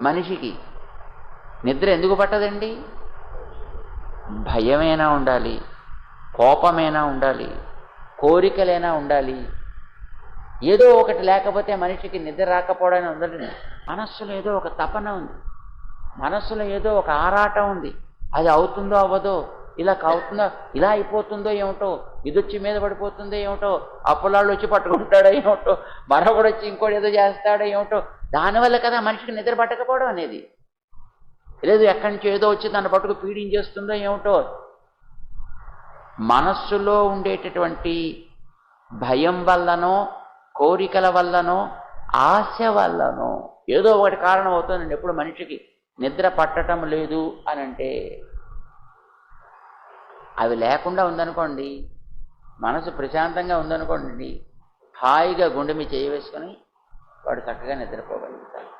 మనిషికి నిద్ర ఎందుకు పట్టదండి? భయమైనా ఉండాలి, కోపమైనా ఉండాలి, కోరికలైనా ఉండాలి. ఏదో ఒకటి లేకపోతే మనిషికి నిద్ర రాకపోవడానికి ఉందండి. మనస్సులో ఏదో ఒక తపన ఉంది, మనస్సులో ఏదో ఒక ఆరాటం ఉంది. అది అవుతుందో అవ్వదో, ఇలా అవుతుందో, ఇలా అయిపోతుందో ఏమిటో, ఇదొచ్చి మీద పడిపోతుందో ఏమిటో, అప్పులాళ్ళు వచ్చి పట్టుకుంటాడో ఏమిటో, మరొకడు వచ్చి ఇంకోటి ఏదో చేస్తాడో ఏమిటో. దానివల్ల కదా మనిషికి నిద్ర పట్టకపోవడం అనేది. లేదు ఎక్కడి నుంచి ఏదో వచ్చి దాన్ని పట్టుకు పీడించేస్తుందో ఏమిటో. మనస్సులో ఉండేటటువంటి భయం వల్లనో, కోరికల వల్లనో, ఆశ వల్లనో ఏదో ఒకటి కారణం అవుతుందండి ఎప్పుడు మనిషికి నిద్ర పట్టడం లేదు అని అంటే. అవి లేకుండా ఉందనుకోండి, మనసు ప్రశాంతంగా ఉందనుకోండి, హాయిగా గుండె మీద చేయి వేసుకొని వాడు చక్కగా నిద్రపోగలుగుతాడు.